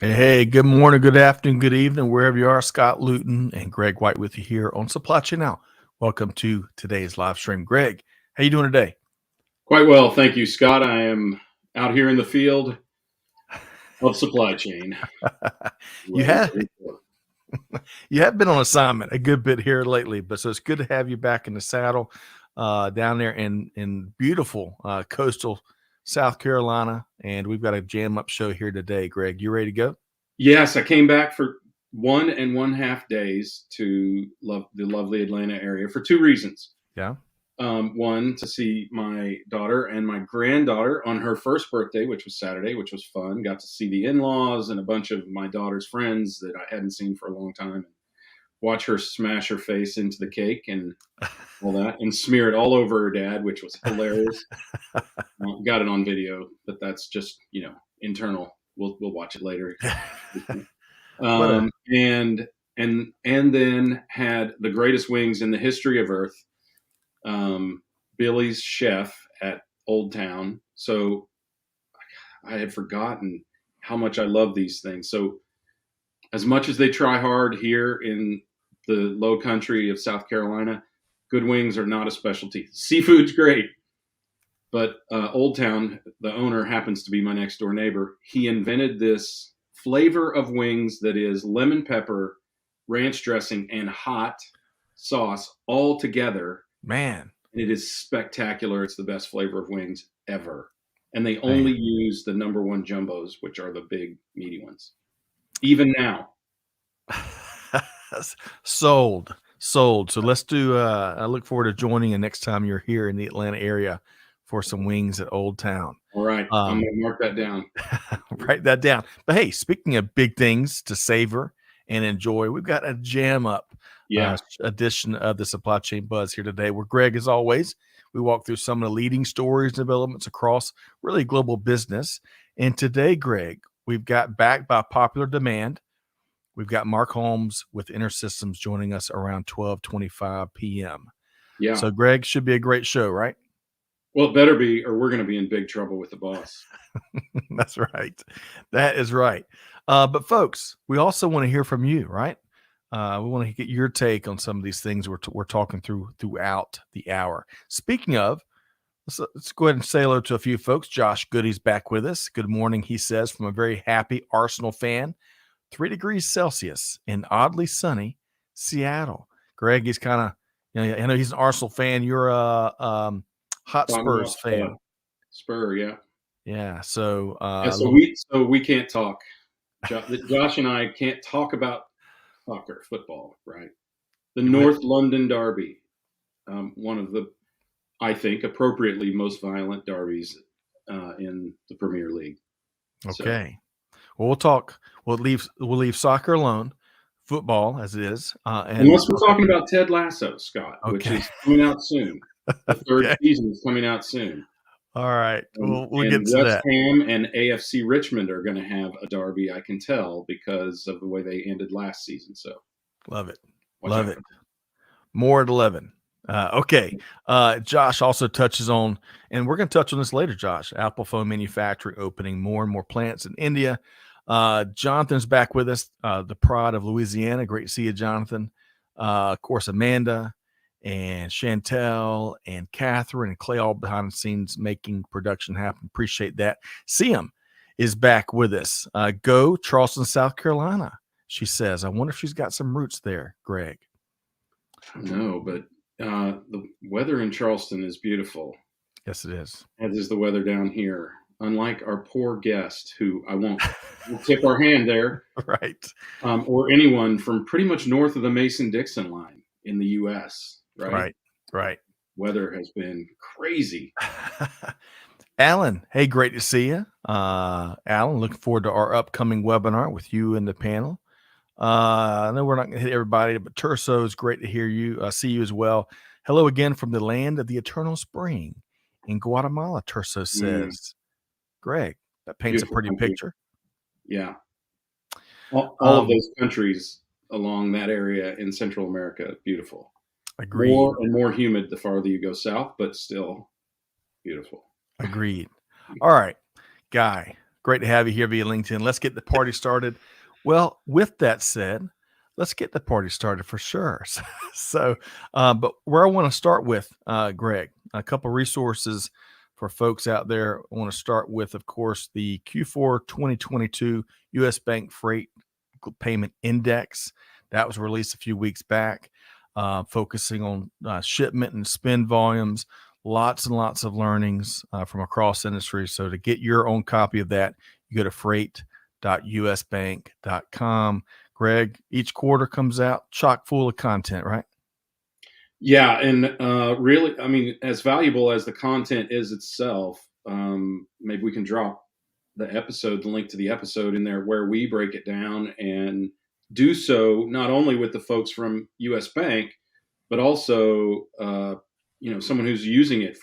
Hey, good morning, good afternoon, good evening, wherever you are. Scott Luton and Greg White with you here on Supply Chain Now. Welcome to today's live stream. Greg, how you doing today? Quite well, thank you, Scott. I am out here in the field of supply chain, you ready to have report. you have been on assignment a good bit here lately, but so it's good to have you back in the saddle down there in beautiful coastal South Carolina, and we've got a jam up show here today. Greg, you ready to go? Yes, I came back for 1.5 days to the lovely Atlanta area for two reasons. Yeah. One, to see my daughter and my granddaughter on her first birthday, which was Saturday, which was fun. Got to see the in-laws and a bunch of my daughter's friends that I hadn't seen for a long time. Watch her smash her face into the cake and all that, and smear it all over her dad, which was hilarious. Got it on video, but that's just internal. We'll watch it later. What a And then had the greatest wings in the history of Earth. Billy's Chef at Old Town. So I had forgotten how much I love these things. So as much as they try hard here in the low country of South Carolina, good wings are not a specialty. Seafood's great. But Old Town, the owner happens to be my next door neighbor. He invented this flavor of wings that is lemon pepper, ranch dressing, and hot sauce all together. man, And it is spectacular. It's the best flavor of wings ever. And they man. only use the number one jumbos, which are the big, meaty ones. Even now. Sold. Sold. So let's do I look forward to joining you next time you're here in the Atlanta area for some wings at Old Town. All right. I'm Um, going to mark that down. write that down. But hey, speaking of big things to savor and enjoy, we've got a jam up Yeah. edition of the Supply Chain Buzz here today, where Greg, as always, we walk through some of the leading stories and developments across really global business. And today, Greg, we've got back by popular demand. We've got Mark Holmes with InterSystems joining us around 12:25 p.m. Yeah. So, Greg, should be a great show, right? Well, it better be, or we're going to be in big trouble with the boss. That's right. That is right. But, folks, we also want to hear from you, right? We want to get your take on some of these things we're talking throughout the hour. Speaking of, let's go ahead and say hello to a few folks. Josh Goody's back with us. Good morning, he says, from a very happy Arsenal fan. 3 degrees Celsius in oddly sunny Seattle. Greg, he's kind of, I know he's an Arsenal fan. You're a hot Tottenham Spurs Hotspur. fan. Spur, yeah. Yeah. So, Yeah, a so little, we can't talk. Josh and I can't talk about soccer, football, right? The North London Derby, one of the, I think, appropriately most violent derbies in the Premier League. So, okay. Well, we'll talk. We'll leave soccer alone, football as it is, and unless we're talking about Ted Lasso, Scott, which okay. is coming out soon. The third Okay. season is coming out soon. All right. We'll And get to West that. Ham and AFC Richmond are going to have a derby, I can tell, because of the way they ended last season. So Love it. watch Love out it. for More at 11. Okay. Josh also touches on, and we're going to touch on this later, Josh. Apple phone manufacturing opening more and more plants in India. Jonathan's back with us, the pride of Louisiana. Great to see you, Jonathan. Of course, Amanda and Chantel and Catherine and Clay all behind the scenes making production happen. Appreciate that. Siam is back with us. Go Charleston, South Carolina. She says, I wonder if she's got some roots there, Greg. No, but the weather in Charleston is beautiful, Yes, it is. as is the weather down here. Unlike our poor guest, who I won't we'll tip our hand there, Right. or anyone from pretty much north of the Mason-Dixon line in the U.S., right? Right. Right. Weather has been crazy. Alan, hey, great to see you. Alan, looking forward to our upcoming webinar with you and the panel. I know we're not going to hit everybody, but Terso, is great to hear you, see you as well. Hello again from the land of the eternal spring in Guatemala, Terso says. Greg, that paints a Beautiful pretty country. picture. Yeah. All of those countries along that area in Central America, beautiful. Agreed. More and more humid the farther you go south, but still beautiful. Agreed. All right, Guy, great to have you here via LinkedIn. Let's get the party started. Well, with that said, let's get the party started for sure. But where I want to start with, Greg, a couple resources for folks out there. I want to start with, of course, the Q4 2022 U.S. Bank Freight Payment Index that was released a few weeks back, focusing on shipment and spend volumes. Lots and lots of learnings from across industry. So to get your own copy of that, you go to freight.usbank.com. Greg, each quarter comes out chock full of content, right? Yeah, and really, I mean, as valuable as the content is itself, maybe we can drop the link to the episode in there where we break it down and do so not only with the folks from US Bank, but also someone who's using it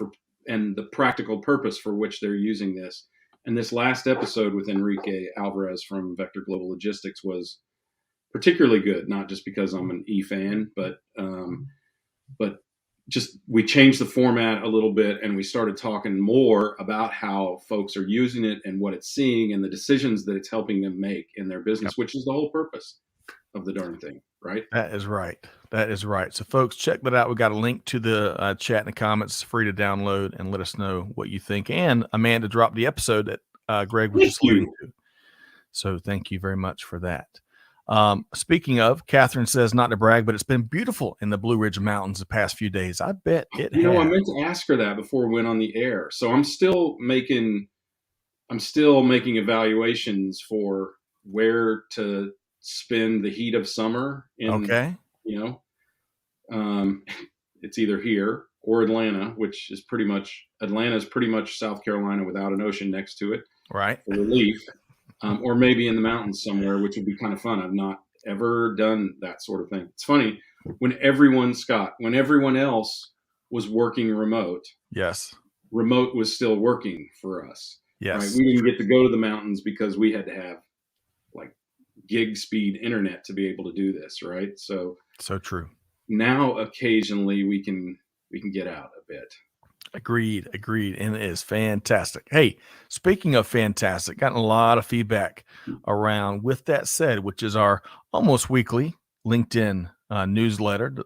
and the practical purpose for which they're using this. And this last episode with Enrique Alvarez from Vector Global Logistics was particularly good, not just because I'm an fan, but just we changed the format a little bit and we started talking more about how folks are using it and what it's seeing and the decisions that it's helping them make in their business, which is the whole purpose of the darn thing, right? That is right. That is right. So folks, check that out. We got a link to the chat in the comments. It's free to download and let us know what you think. And Amanda dropped the episode that Greg was just alluding to. So thank you very much for that. Speaking of, Catherine says, not to brag, but it's been beautiful in the Blue Ridge Mountains the past few days. I bet it has. I meant to ask her that before we went on the air. So I'm still making evaluations for where to spend the heat of summer. Okay. It's either here or Atlanta, which is pretty much South Carolina without an ocean next to it. Right. For relief. Or maybe in the mountains somewhere, which would be kind of fun. I've not ever done that sort of thing. It's funny when everyone else was working remote. Yes. Remote was still working for us. Yes. Right? We didn't get to go to the mountains because we had to have like gig speed internet to be able to do this. Right. So true. Now, occasionally we can get out a bit. Agreed. And it is fantastic. Hey, speaking of fantastic, gotten a lot of feedback around With That Said, which is our almost weekly LinkedIn newsletter.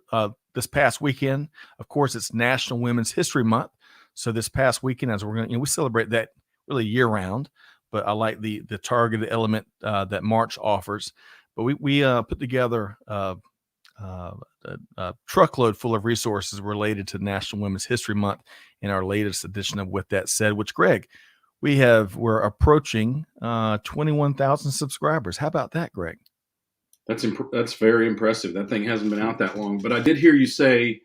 This past weekend, of course, it's National Women's History Month. So this past weekend, as we're going to, we celebrate that really year round, but I like the targeted element that March offers. But we put together a truckload full of resources related to National Women's History Month in our latest edition of With That Said, which, Greg, we're approaching 21,000 subscribers. How about that, Greg? That's very impressive. That thing hasn't been out that long, but I did hear you say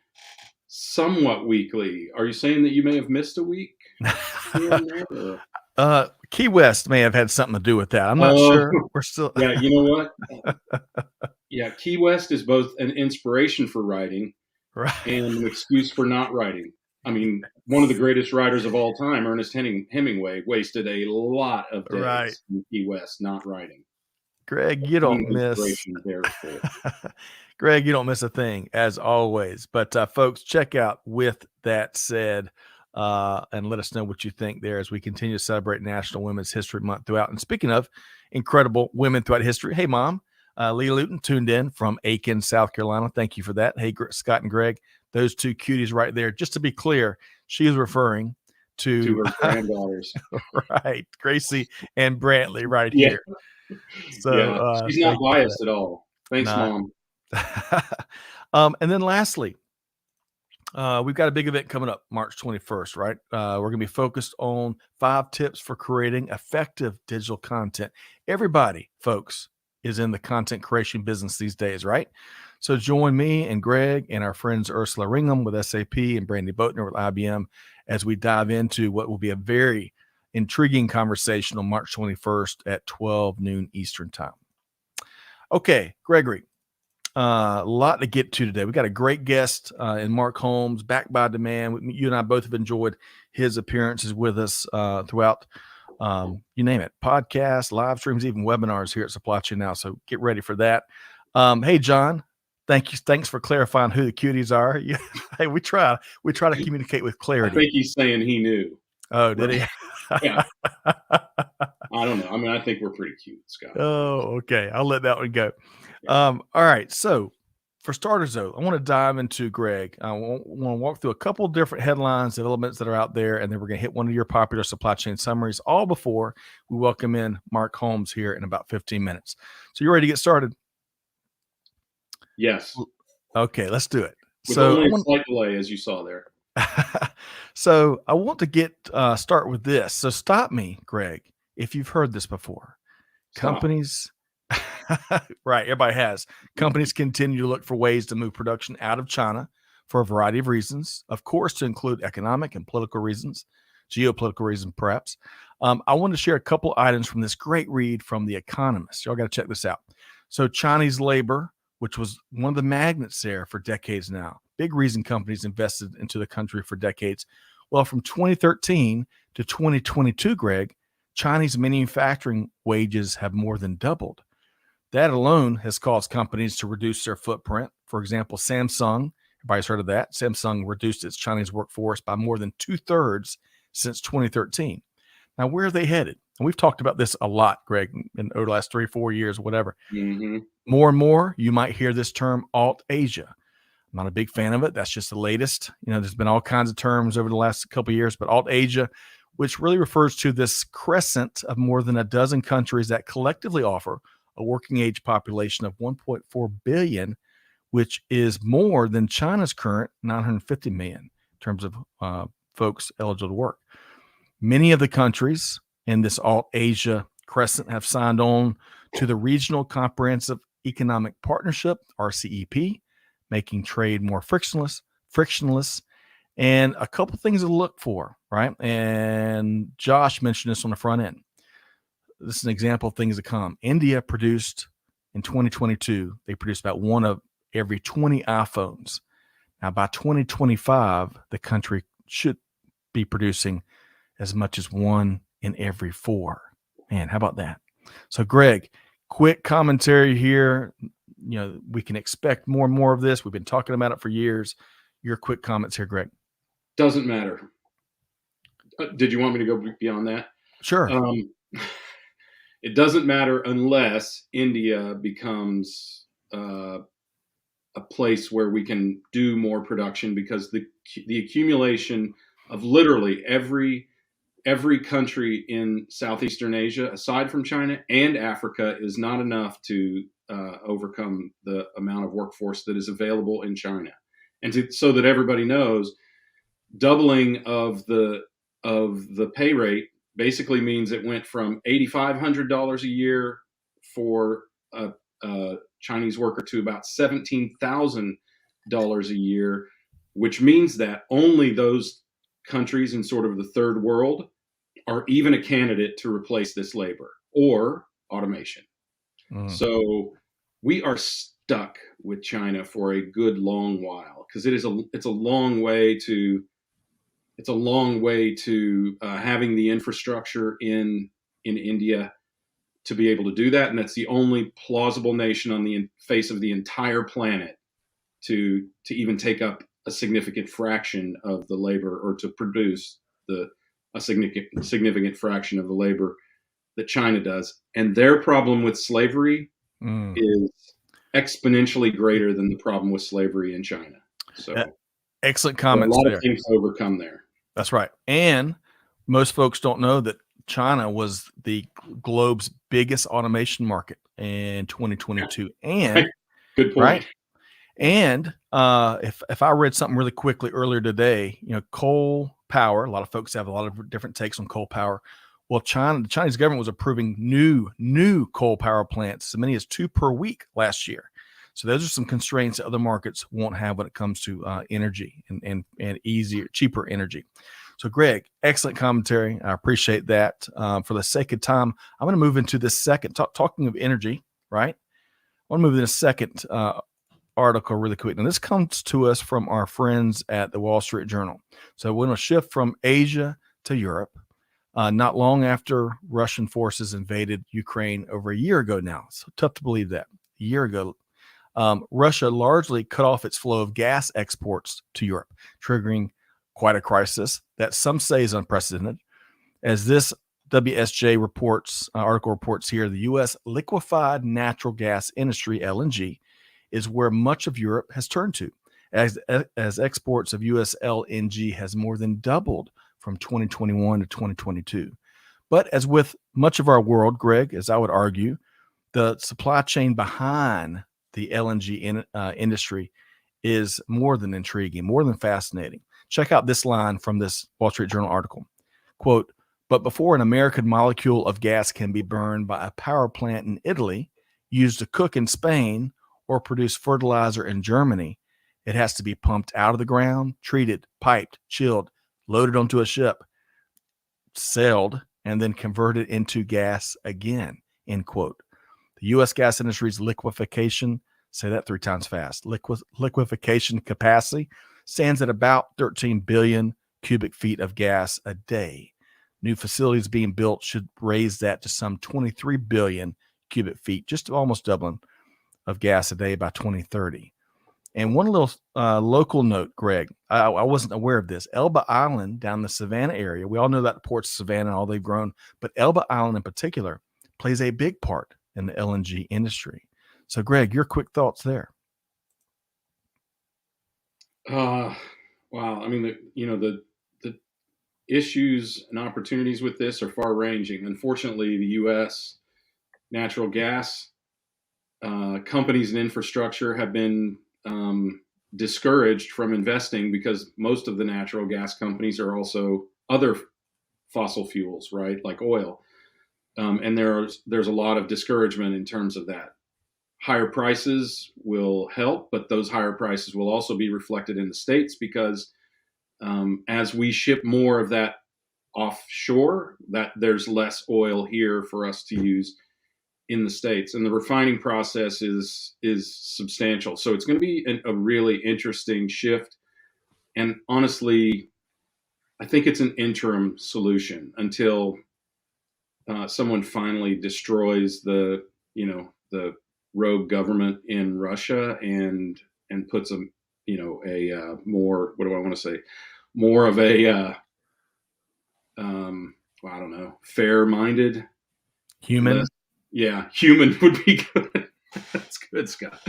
somewhat weekly. Are you saying that you may have missed a week? Key West may have had something to do with that. I'm not sure. We're still. Yeah, you know what? Yeah, Key West is both an inspiration for writing and an excuse for not writing. I mean, one of the greatest writers of all time, Ernest Hemingway, wasted a lot of days in Key West not writing. Greg, you don't miss. Greg, you don't miss a thing, as always. But folks, check out With That Said. And let us know what you think there as we continue to celebrate National Women's History Month throughout. And speaking of incredible women throughout history, hey, Mom, Leah Luton tuned in from Aiken, South Carolina. Thank you for that. Hey, Scott and Greg, those two cuties right there. Just to be clear, she is referring to her granddaughters. Right, Gracie and Brantley right here. So she's not biased at all. Thanks, Mom. And then lastly, we've got a big event coming up March 21st, right? We're going to be focused on 5 tips for creating effective digital content. Everybody, folks, is in the content creation business these days, right? So join me and Greg and our friends Ursula Ringham with SAP and Brandy Boatner with IBM as we dive into what will be a very intriguing conversation on March 21st at 12 noon Eastern time. Okay, Gregory. A lot to get to today. We got a great guest in Mark Holmes, back by demand. You and I both have enjoyed his appearances with us throughout, you name it, podcasts, live streams, even webinars here at Supply Chain Now. So get ready for that. Hey, John, thanks for clarifying who the cuties are. Hey, we try to communicate with clarity. I think he's saying he knew. Oh, did he? Yeah. I don't know. I mean, I think we're pretty cute, Scott. Oh, okay. I'll let that one go. Yeah. All right. So, for starters, though, I want to dive into Greg. I want to walk through a couple different headlines, developments that are out there, and then we're going to hit one of your popular supply chain summaries, all before we welcome in Mark Holmes here in about 15 minutes. So, you ready to get started? Yes. Okay, let's do it. With So, only a slight delay, as you saw there. so I want to get start with this. So, stop me, Greg, if you've heard this before. Stop. Companies, right? Everybody has. Companies continue to look for ways to move production out of China for a variety of reasons, of course, to include economic and political reasons, geopolitical reasons, perhaps. I want to share a couple items from this great read from The Economist. Y'all got to check this out. So, Chinese labor, which was one of the magnets there for decades now, big reason companies invested into the country for decades. Well, from 2013 to 2022, Greg, Chinese manufacturing wages have more than doubled. That alone has caused companies to reduce their footprint. For example, Samsung, everybody's heard of that. Samsung reduced its Chinese workforce by more than 2/3 since 2013. Now, where are they headed? And we've talked about this a lot, Greg, in over the last 3-4 years, whatever. Mm-hmm. More and more, you might hear this term alt Asia. I'm not a big fan of it. That's just the latest. There's been all kinds of terms over the last couple of years, but alt Asia, which really refers to this crescent of more than a dozen countries that collectively offer a working age population of 1.4 billion, which is more than China's current 950 million in terms of folks eligible to work. Many of the countries in this alt Asia crescent have signed on to the Regional Comprehensive Economic Partnership, RCEP, making trade more frictionless, and a couple things to look for, right? And Josh mentioned this on the front end. This is an example of things to come. India produced in 2022, they produced about one of every 20 iPhones. Now, by 2025, the country should be producing as much as one in every 4. Man, how about that? So, Greg, quick commentary here. We can expect more and more of this. We've been talking about it for years. Your quick comments here, Greg. Doesn't matter. Did you want me to go beyond that? Sure. It doesn't matter unless India becomes a place where we can do more production, because the accumulation of literally every country in Southeastern Asia, aside from China and Africa, is not enough to overcome the amount of workforce that is available in China. And so that everybody knows, doubling of the pay rate basically means it went from $8,500 a year for a Chinese worker to about $17,000 a year, which means that only those countries in sort of the third world are even a candidate to replace this labor or automation. So we are stuck with China for a good long while, because it's a long way to having the infrastructure in India to be able to do that, and that's the only plausible nation on the face of the entire planet to even take up a significant fraction of the labor, or to produce a significant fraction of the labor that China does. And their problem with slavery is exponentially greater than the problem with slavery in China. So excellent comments. A lot there. of things to overcome there. That's right. And most folks don't know that China was the globe's biggest automation market in 2022. And good point. Right? And if I read something really quickly earlier today, coal power, a lot of folks have a lot of different takes on coal power. Well, the Chinese government was approving new coal power plants, as many as 2 per week last year. So those are some constraints that other markets won't have when it comes to energy and easier, cheaper energy. So, Greg, excellent commentary. I appreciate that. For the sake of time, I'm going to move into the second, talking of energy, right? I want to move to the second article really quick. Now, this comes to us from our friends at the Wall Street Journal. So we're going to shift from Asia to Europe. Not long after Russian forces invaded Ukraine over a year ago now. So tough to believe that. A year ago, Russia largely cut off its flow of gas exports to Europe, triggering quite a crisis that some say is unprecedented, as this WSJ reports, article reports here, the U.S. liquefied natural gas industry, LNG, is where much of Europe has turned to, as exports of U.S. LNG has more than doubled from 2021 to 2022. But as with much of our world, Greg, as I would argue, the supply chain behind the LNG industry is more than intriguing, more than fascinating. Check out this line from this Wall Street Journal article. Quote, but before an American molecule of gas can be burned by a power plant in Italy, used to cook in Spain, or produce fertilizer in Germany, it has to be pumped out of the ground, treated, piped, chilled, loaded onto a ship, sailed, and then converted into gas again, end quote. The U.S. gas industry's liquefaction, say that 3 times fast, liquefaction capacity stands at about 13 billion cubic feet of gas a day. New facilities being built should raise that to some 23 billion cubic feet, just almost doubling of gas a day by 2030. And one little local note, Greg, I wasn't aware of this. Elba Island down the Savannah area, we all know that the ports of Savannah and all they've grown, but Elba Island in particular plays a big part in the LNG industry. So, Greg, your quick thoughts there. Wow. I mean, the issues and opportunities with this are far ranging. Unfortunately, the U.S. natural gas companies and infrastructure have been discouraged from investing because most of the natural gas companies are also other fossil fuels, right? Like oil. And there's a lot of discouragement in terms of that. Higher prices will help, but those higher prices will also be reflected in the States because as we ship more of that offshore, that there's less oil here for us to use in the States, and the refining process is substantial. So it's going to be a really interesting shift. And honestly, I think it's an interim solution until someone finally destroys the rogue government in Russia and puts a more, what do I want to say, more of a I don't know, fair-minded Human. Yeah, human would be good. That's good, Scott.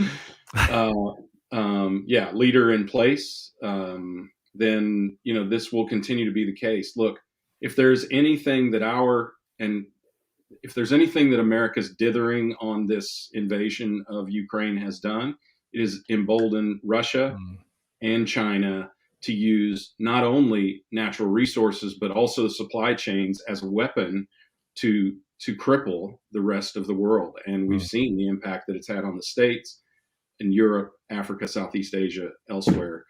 Leader in place, then this will continue to be the case. Look, if there's anything that America's dithering on this invasion of Ukraine has done, it is emboldened Russia and China to use not only natural resources but also supply chains as a weapon to cripple the rest of the world. And we've seen the impact that it's had on the States, in Europe, Africa, Southeast Asia, elsewhere.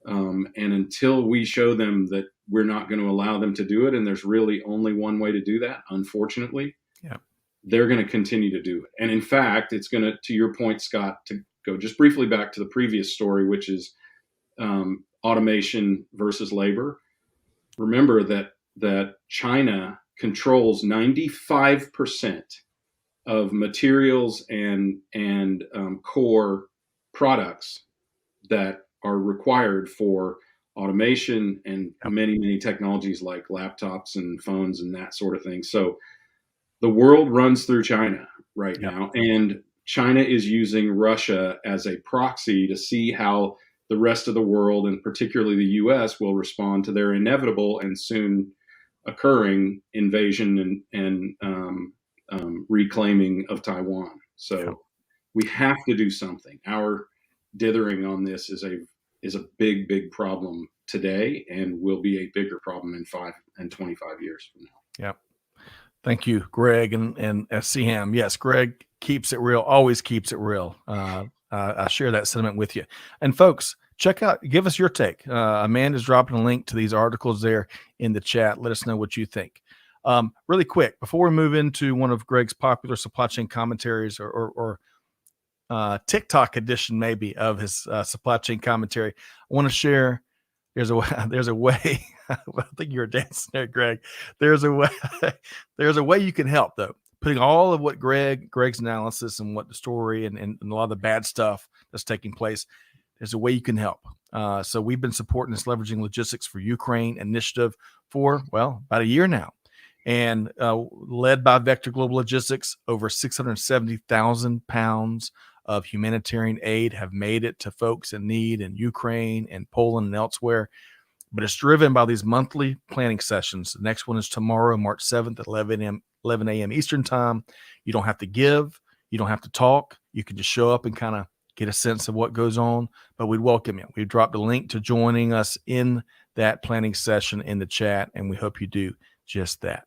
And until we show them that we're not going to allow them to do it, and there's really only one way to do that, unfortunately, they're going to continue to do it. And in fact, it's going to your point, Scott, to go just briefly back to the previous story, which is automation versus labor. Remember that China controls 95% of materials and core products that are required for automation and many technologies like laptops and phones and that sort of thing. So the world runs through China right now, and China is using Russia as a proxy to see how the rest of the world, and particularly the U.S., will respond to their inevitable and soon occurring invasion and reclaiming of Taiwan. So we have to do something. Our dithering on this is a big problem today, and will be a bigger problem in 5 and 25 years from now. Yep. Thank you, Greg and SCM. Yes, Greg keeps it real, always keeps it real. I share that sentiment with you. And folks, give us your take. Amanda's dropping a link to these articles there in the chat. Let us know what you think. Really quick, before we move into one of Greg's popular supply chain commentaries or TikTok edition maybe of his supply chain commentary, I want to share. There's a way. I think you're dancing there, Greg. There's a way you can help, though. Putting all of what Greg's analysis and what the story and a lot of the bad stuff that's taking place, there's a way you can help. So we've been supporting this Leveraging Logistics for Ukraine initiative for, about a year now. and led by Vector Global Logistics, over 670,000 pounds of humanitarian aid have made it to folks in need in Ukraine and Poland and elsewhere. But it's driven by these monthly planning sessions. The next one is tomorrow, March 7th at 11 a.m. Eastern time. You don't have to give. You don't have to talk. You can just show up and kind of get a sense of what goes on. But we'd welcome you. We've dropped a link to joining us in that planning session in the chat, and we hope you do just that.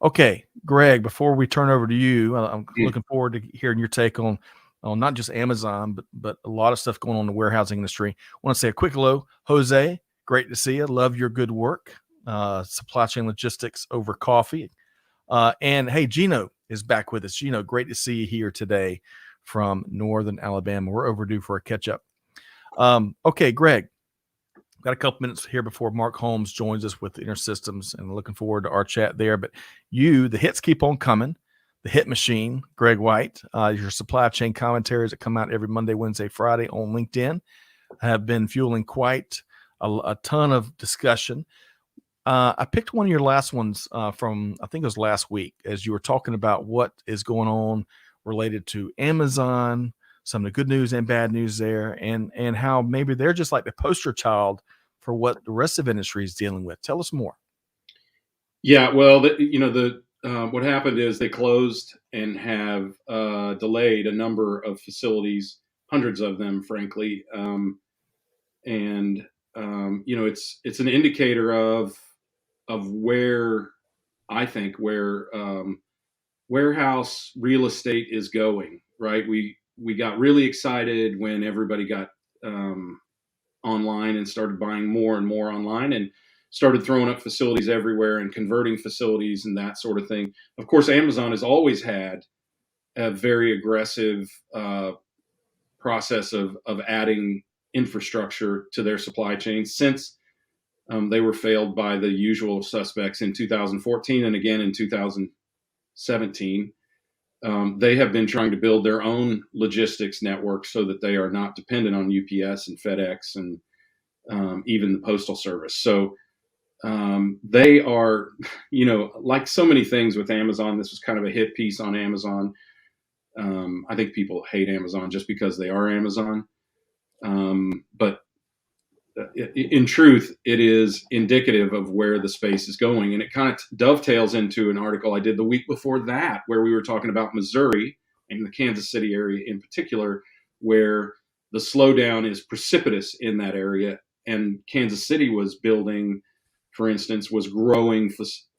Okay, Greg, before we turn over to you, I'm looking forward to hearing your take on not just Amazon, but a lot of stuff going on in the warehousing industry. I want to say a quick hello, Jose. Great to see you. Love your good work. Supply chain logistics over coffee. And hey, Gino is back with us. Gino, great to see you here today from Northern Alabama. We're overdue for a catch up. Okay, Greg, got a couple minutes here before Mark Holmes joins us with InterSystems, and looking forward to our chat there. But the hits keep on coming. The Hit Machine, Greg White, your supply chain commentaries that come out every Monday, Wednesday, Friday on LinkedIn have been fueling quite a ton of discussion. I picked one of your last ones from, I think it was last week, as you were talking about what is going on related to Amazon, some of the good news and bad news there, and how maybe they're just like the poster child for what the rest of industry is dealing with. Tell us more. Yeah, well, what happened is they closed and have delayed a number of facilities, hundreds of them, frankly, and it's an indicator of where I think warehouse real estate is going. Right, we got really excited when everybody got online and started buying more and more online and started throwing up facilities everywhere and converting facilities and that sort of thing. Of course, Amazon has always had a very aggressive process of adding infrastructure to their supply chain since they were failed by the usual suspects in 2014 and again in 2017. They have been trying to build their own logistics network so that they are not dependent on UPS and FedEx and even the Postal Service. So they are, like so many things with Amazon, this was kind of a hit piece on Amazon. I think people hate Amazon just because they are Amazon. But in truth, it is indicative of where the space is going. And it kind of dovetails into an article I did the week before that, where we were talking about Missouri and the Kansas City area in particular, where the slowdown is precipitous in that area. And Kansas City was building, for instance, was growing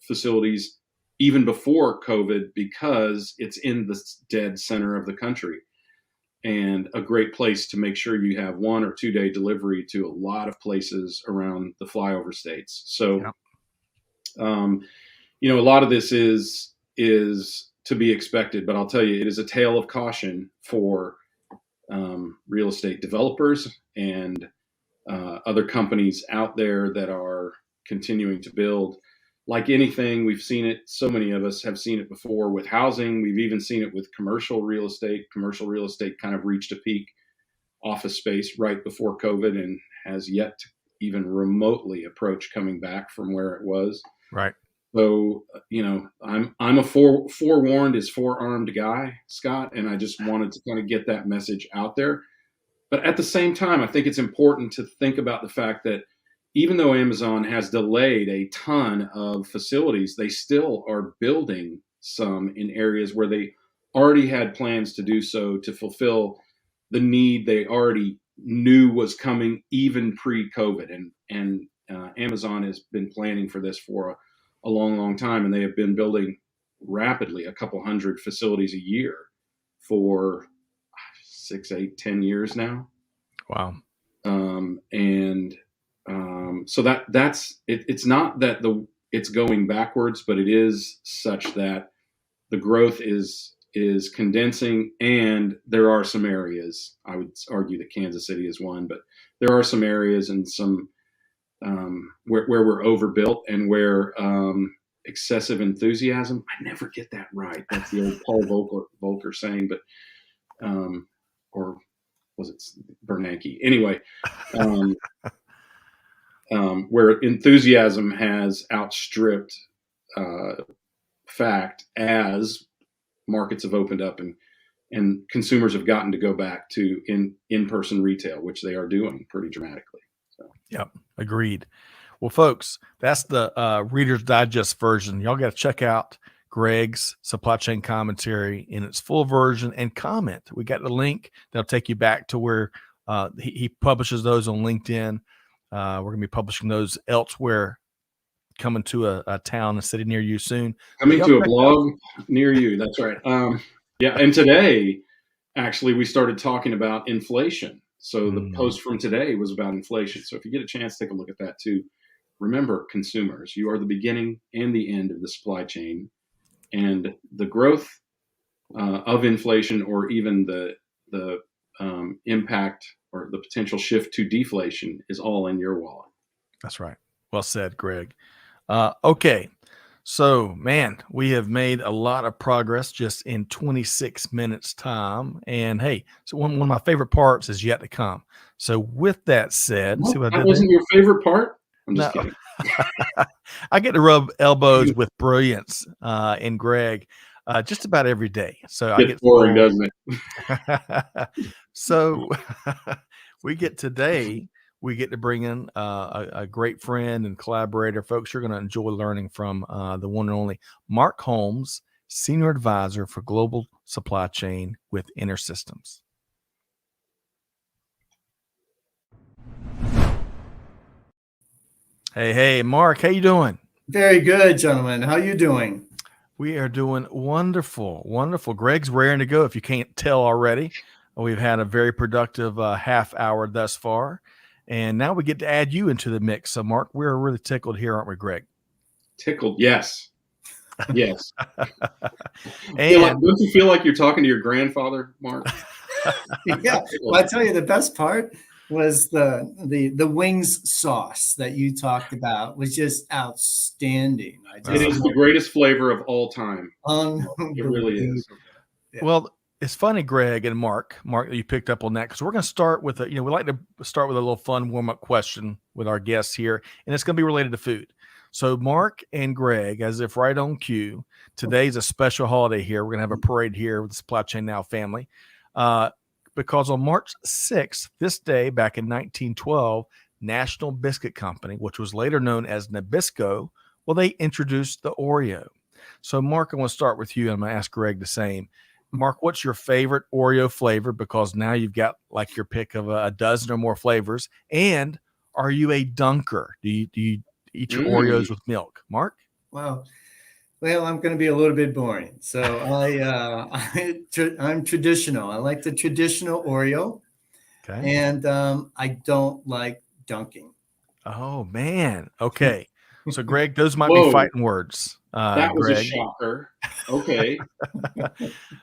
facilities even before COVID because it's in the dead center of the country. And a great place to make sure you have 1 or 2 day delivery to a lot of places around the flyover states. So, a lot of this is to be expected, but I'll tell you, it is a tale of caution for real estate developers and other companies out there that are continuing to build. Like anything, we've seen it. So many of us have seen it before with housing. We've even seen it with commercial real estate. Commercial real estate kind of reached a peak office space right before COVID and has yet to even remotely approach coming back from where it was. Right. So, I'm a forewarned is forearmed guy, Scott, and I just wanted to kind of get that message out there. But at the same time, I think it's important to think about the fact that even though Amazon has delayed a ton of facilities, they still are building some in areas where they already had plans to do so to fulfill the need they already knew was coming even pre-COVID. And Amazon has been planning for this for a long, long time, and they have been building rapidly a couple hundred facilities a year for 6, 8, 10 years now. Wow. So that's it. It's not that it's going backwards, but it is such that the growth is condensing, and there are some areas, I would argue that Kansas City is one, but there are some areas and some where we're overbuilt and where excessive enthusiasm. I never get that right. That's the old Paul Volcker saying, but or was it Bernanke? Anyway, where enthusiasm has outstripped fact as markets have opened up and consumers have gotten to go back to in-person retail, which they are doing pretty dramatically. So. Yep, agreed. Well, folks, that's the Reader's Digest version. Y'all got to check out Greg's supply chain commentary in its full version and comment. We got the link that'll take you back to where he publishes those on LinkedIn. We're going to be publishing those elsewhere, coming to a town, a city near you soon. Coming to a blog near you. That's right. Yeah. And today, actually, we started talking about inflation. So the post from today was about inflation. So if you get a chance, take a look at that too. Remember, consumers, you are the beginning and the end of the supply chain, and the growth of inflation, or even the impact or the potential shift to deflation, is all in your wallet. That's right. Well said, Greg. Okay. So, man, we have made a lot of progress just in 26 minutes time. And hey, so one of my favorite parts is yet to come. So with that said, see what I that did wasn't there? your favorite part? I'm just kidding. I get to rub elbows with brilliance in Greg just about every day. So I get boring, doesn't it? So we get to bring in a great friend and collaborator. Folks, you're going to enjoy learning from the one and only Mark Holmes, Senior Advisor for Global Supply Chain with InterSystems. Hey, Mark, how you doing? Very good, gentlemen. How you doing? We are doing wonderful, wonderful. Greg's raring to go, if you can't tell already. We've had a very productive half hour thus far, and now we get to add you into the mix. So, Mark, we're really tickled here, aren't we, Greg? Tickled, yes. Yes. And don't you feel like you're talking to your grandfather, Mark? Yeah. Well, I tell you, the best part was the wings sauce that you talked about was just outstanding. It is the greatest flavor of all time. It really is. Yeah. Well, it's funny, Greg and Mark, you picked up on that, because we're going to start with we like to start with a little fun warm-up question with our guests here, and it's going to be related to food. So Mark and Greg, as if right on cue, today's a special holiday here. We're going to have a parade here with the Supply Chain Now family. Because on March 6th, this day back in 1912, National Biscuit Company, which was later known as Nabisco, well, they introduced the Oreo. So, Mark, I want to start with you, and I'm going to ask Greg the same. Mark, what's your favorite Oreo flavor? Because now you've got like your pick of a dozen or more flavors. And are you a dunker? Do you eat your Oreos with milk? Mark? Well, I'm going to be a little bit boring. So I'm traditional. I like the traditional Oreo. Okay. And I don't like dunking. Oh, man. Okay. So, Greg, those might be fighting words. That was Greg. A shocker. Okay.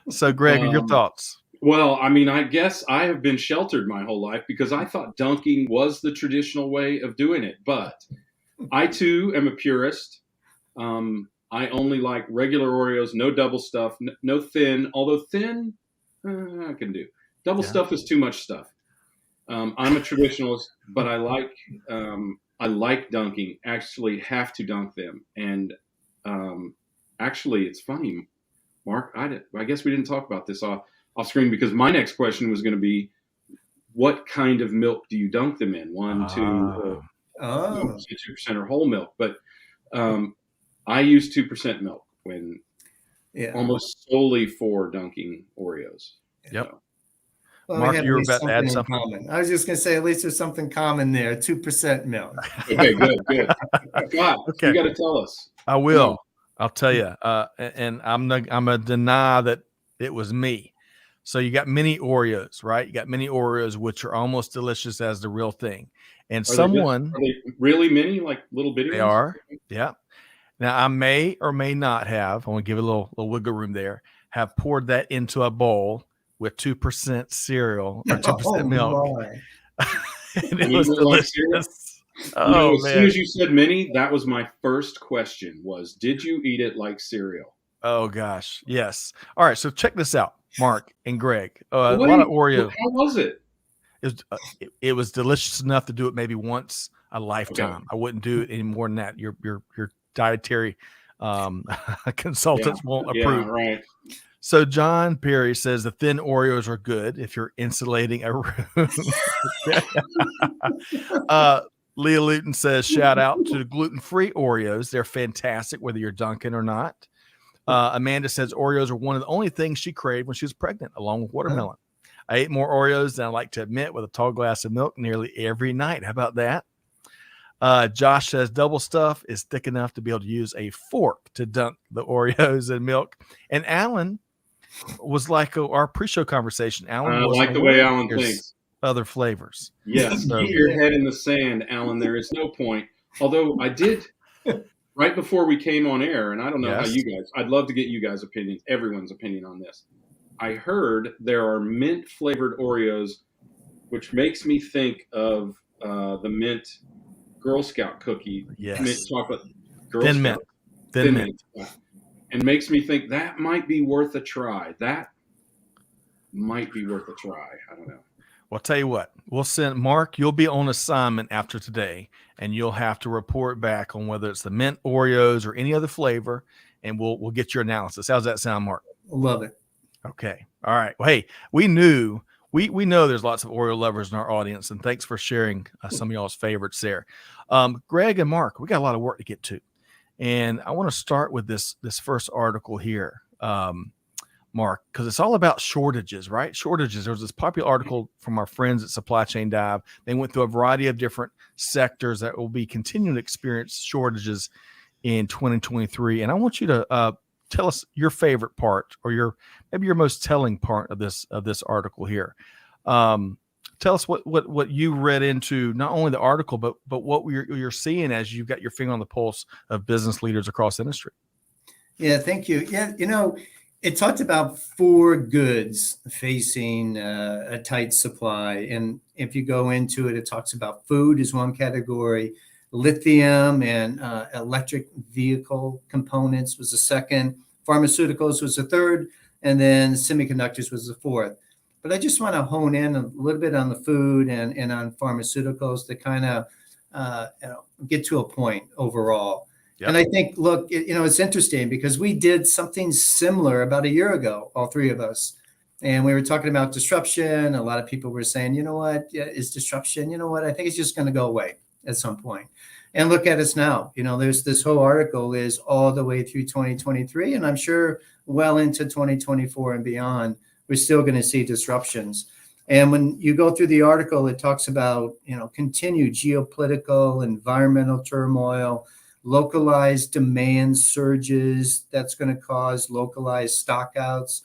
So, Greg, your thoughts? Well, I mean, I guess I have been sheltered my whole life because I thought dunking was the traditional way of doing it. But I, too, am a purist. I only like regular Oreos, no double stuff, no thin. Although thin, I can do. Double stuff is too much stuff. I'm a traditionalist, but I like dunking. Actually, have to dunk them. And actually, it's funny, Mark. I guess we didn't talk about this off screen, because my next question was going to be, what kind of milk do you dunk them in? 1, 2, 2% or whole milk? But I use 2% milk almost solely for dunking Oreos. Yep. Well, Mark, you were about to add something. Common. I was just going to say, at least there's something common there. 2% milk. Okay, good. God, okay. You got to tell us. I will. I'll tell you. And I'm gonna deny that it was me. So you got mini Oreos, right? You got mini Oreos, which are almost delicious as the real thing. And are they really mini, like little bitty They ones? are. Yeah. Now I may or may not have. I want to give a little wiggle room there. Have poured that into a bowl with 2% cereal or 2% milk. And it was delicious. As soon as you said mini, that was my first question was, did you eat it like cereal? Oh, gosh. Yes. All right. So check this out, Mark and Greg. A lot of Oreo. How was it? It was delicious enough to do it maybe once a lifetime. Okay. I wouldn't do it any more than that. Your dietary consultants won't approve. Yeah, right. So John Perry says the thin Oreos are good if you're insulating a room. Leah Luton says, shout out to the gluten-free Oreos. They're fantastic, whether you're Dunkin' or not. Amanda says Oreos are one of the only things she craved when she was pregnant, along with watermelon. I ate more Oreos than I like to admit with a tall glass of milk nearly every night. How about that? Josh says double stuff is thick enough to be able to use a fork to dunk the Oreos in milk. And Alan was like our pre-show conversation. Alan was like the way Alan thinks. Other flavors. Yes, keep your head in the sand, Alan. There is no point. Although I did right before we came on air, and I don't know how you guys. I'd love to get you guys' opinions, everyone's opinion on this. I heard there are mint flavored Oreos, which makes me think of the mint Girl Scout cookie, mint chocolate, thin mint. And makes me think that might be worth a try. I don't know. Well, I'll tell you what, we'll send Mark, you'll be on assignment after today, and you'll have to report back on whether it's the mint Oreos or any other flavor, and we'll get your analysis. How's that sound, Mark? Love it. Okay. All right. Well, hey, we know there's lots of Oreo lovers in our audience, and thanks for sharing some of y'all's favorites there. Greg and Mark, we got a lot of work to get to, and I want to start with this first article here, Mark, because it's all about shortages, right? Shortages. There was this popular article from our friends at Supply Chain Dive. They went through a variety of different sectors that will be continuing to experience shortages in 2023, and I want you to tell us your favorite part, or maybe your most telling part of this article here. Tell us what you read into not only the article, but what you're seeing as you've got your finger on the pulse of business leaders across industry. Yeah, thank you. Yeah, it talked about 4 goods facing a tight supply, and if you go into it, it talks about food is one category. Lithium and electric vehicle components was the second. Pharmaceuticals was the third. And then semiconductors was the fourth. But I just want to hone in a little bit on the food and on pharmaceuticals to kind of get to a point overall. Yep. And I think, look, it's interesting because we did something similar about a year ago, all 3 of us. And we were talking about disruption. A lot of people were saying, you know what, is disruption, you know what, I think it's just going to go away at some point. And look at us now. There's this whole article is all the way through 2023, and I'm sure well into 2024 and beyond, we're still going to see disruptions. And when you go through the article, it talks about, continued geopolitical, environmental turmoil, localized demand surges that's going to cause localized stockouts.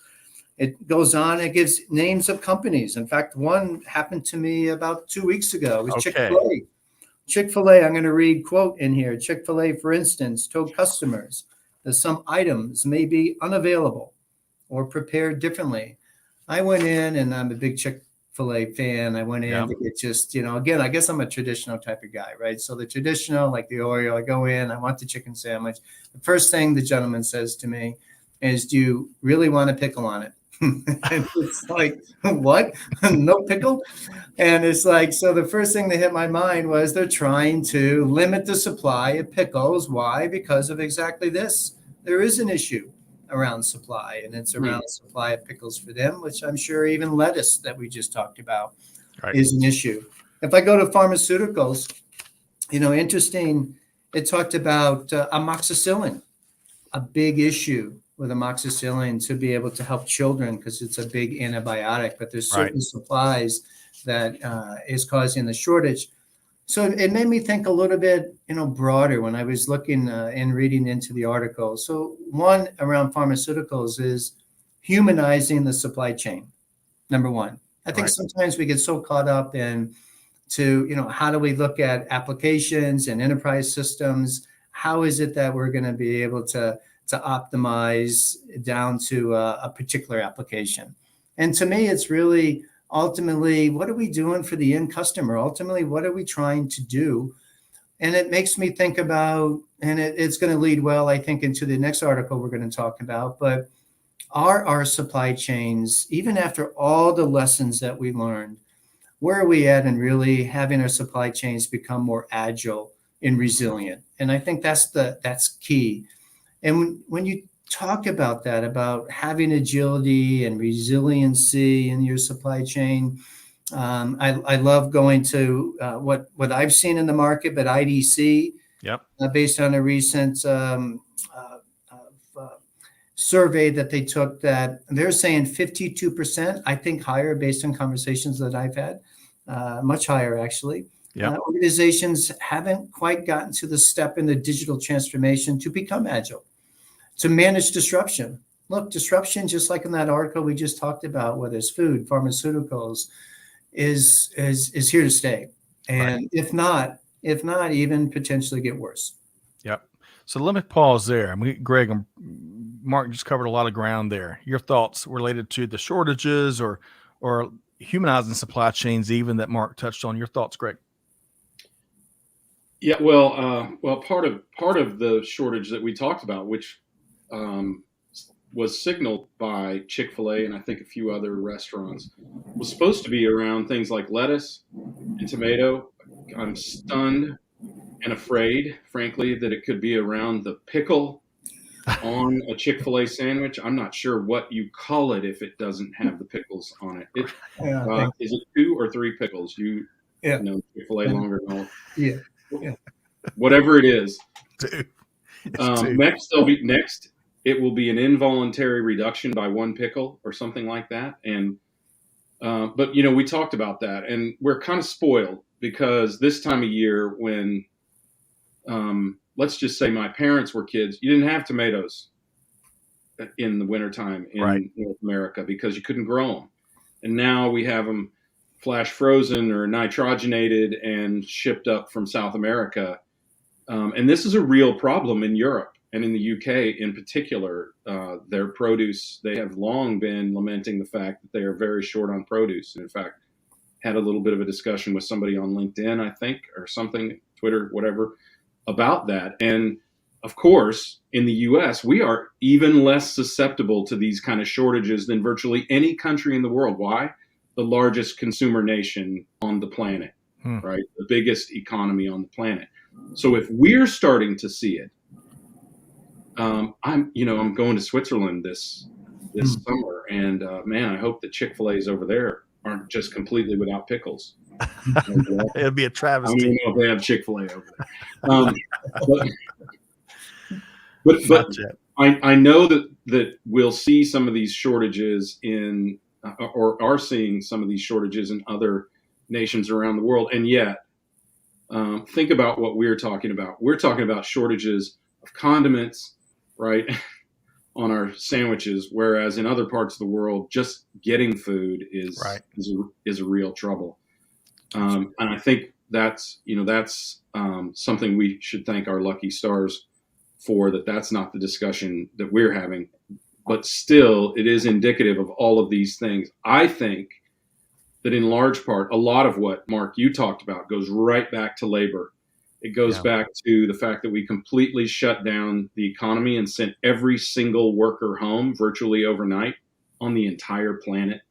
It goes on. It gives names of companies. In fact, one happened to me about 2 weeks ago. It was Chick-fil-A. Chick-fil-A, I'm going to read quote in here. Chick-fil-A, for instance, told customers that some items may be unavailable or prepared differently. I went in, and I'm a big Chick-fil-A fan. I went in to get just, again, I guess I'm a traditional type of guy, right? So the traditional, like the Oreo, I go in, I want the chicken sandwich. The first thing the gentleman says to me is, do you really want a pickle on it? And it's like, what? No pickle? And it's like, so the first thing that hit my mind was they're trying to limit the supply of pickles. Why? Because of exactly this. There is an issue around supply, and it's around supply of pickles for them, which I'm sure even lettuce that we just talked about is an issue. If I go to pharmaceuticals, interesting, it talked about amoxicillin, a big issue with amoxicillin to be able to help children because it's a big antibiotic, but there's certain supplies that is causing the shortage. So it made me think a little bit, broader when I was looking and reading into the article. So one around pharmaceuticals is humanizing the supply chain. Number one, I think sometimes we get so caught up in how do we look at applications and enterprise systems? How is it that we're going to be able to optimize down to a particular application? And to me, it's really ultimately, what are we doing for the end customer? Ultimately, what are we trying to do? And it makes me think about, and it's going to lead well, I think, into the next article we're going to talk about, but are our supply chains, even after all the lessons that we learned, where are we at in really having our supply chains become more agile and resilient? And I think that's key. And when you talk about that, about having agility and resiliency in your supply chain, I love going to what I've seen in the market, but IDC, Yep. Based on a recent survey that they took, that they're saying 52%, I think higher based on conversations that I've had, much higher actually. Yep. Organizations haven't quite gotten to the step in the digital transformation to become agile, to manage disruption. Look, disruption, just like in that article we just talked about, whether it's food, pharmaceuticals, is here to stay. And Right. if not even potentially get worse. Yep. So let me pause there. I mean, Greg and Mark just covered a lot of ground there. Your thoughts related to the shortages or humanizing supply chains, even that Mark touched on. Your thoughts, Greg? Yeah, well, part of the shortage that we talked about, which was signaled by Chick-fil-A and I think a few other restaurants, was supposed to be around things like lettuce and tomato. I'm stunned and afraid, frankly, that it could be around the pickle on a Chick-fil-A sandwich. I'm not sure what you call it if it doesn't have the pickles on it. Is it 2 or 3 pickles? You know Chick-fil-A longer than all. Yeah. Whatever it is. Dude, next it will be an involuntary reduction by 1 pickle or something like that. And but we talked about that, and we're kind of spoiled because this time of year, when let's just say my parents were kids, you didn't have tomatoes in the wintertime in North America because you couldn't grow them. And now we have them flash frozen or nitrogenated and shipped up from South America. And this is a real problem in Europe and in the UK in particular. Their produce, they have long been lamenting the fact that they are very short on produce. And in fact, had a little bit of a discussion with somebody on LinkedIn, I think, or something, Twitter, whatever, about that. And of course, in the US, we are even less susceptible to these kind of shortages than virtually any country in the world. Why? The largest consumer nation on the planet, right? The biggest economy on the planet. So if we're starting to see it, I'm going to Switzerland this summer, and man, I hope the Chick-fil-A's over there aren't just completely without pickles. It'd be a travesty. I don't even know if they have Chick-fil-A over there. But I know that we'll see some of these shortages or are seeing some of these shortages in other nations around the world. And yet, think about what we're talking about. We're talking about shortages of condiments, right, on our sandwiches, whereas in other parts of the world, just getting food is a real trouble. And I think that's something we should thank our lucky stars for, that's not the discussion that we're having. But still, it is indicative of all of these things. I think that in large part, a lot of what, Mark, you talked about goes right back to labor. It goes back to the fact that we completely shut down the economy and sent every single worker home virtually overnight on the entire planet.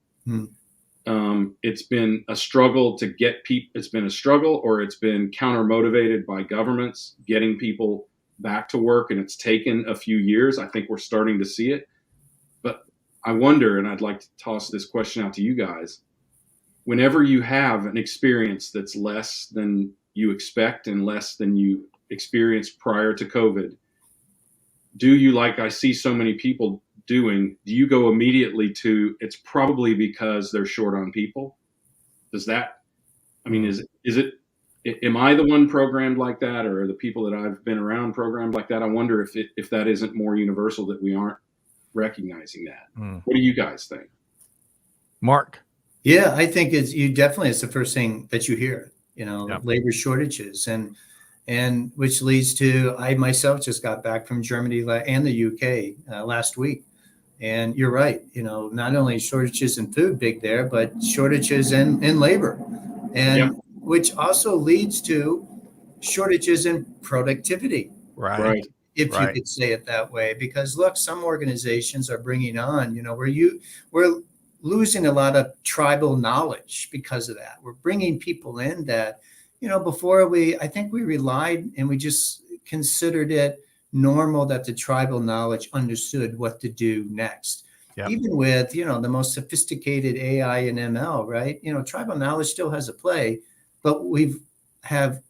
It's been a struggle to get people. It's been a struggle, or it's been counter-motivated by governments getting people back to work, and it's taken a few years. I think we're starting to see it. But I wonder, and I'd like to toss this question out to you guys, whenever you have an experience that's less than you expect and less than you experienced prior to COVID, do you, like I see so many people doing, do you go immediately to, it's probably because they're short on people? Does that, I mean, is it, am I the one programmed like that, or are the people that I've been around programmed like that? I wonder if that isn't more universal, that we aren't recognizing that. What do you guys think? Mark? Yeah, I think it's the first thing that you hear, labor shortages, and which leads to, I myself just got back from Germany and the UK last week. And you're right, not only shortages in food big there, but shortages in labor, and which also leads to shortages in productivity. Right. If you could say it that way, because look, some organizations are bringing on, we're losing a lot of tribal knowledge because of that. We're bringing people in that, before I think we relied and we just considered it normal that the tribal knowledge understood what to do next. Yep. Even with, the most sophisticated AI and ML, right? Tribal knowledge still has a play, but have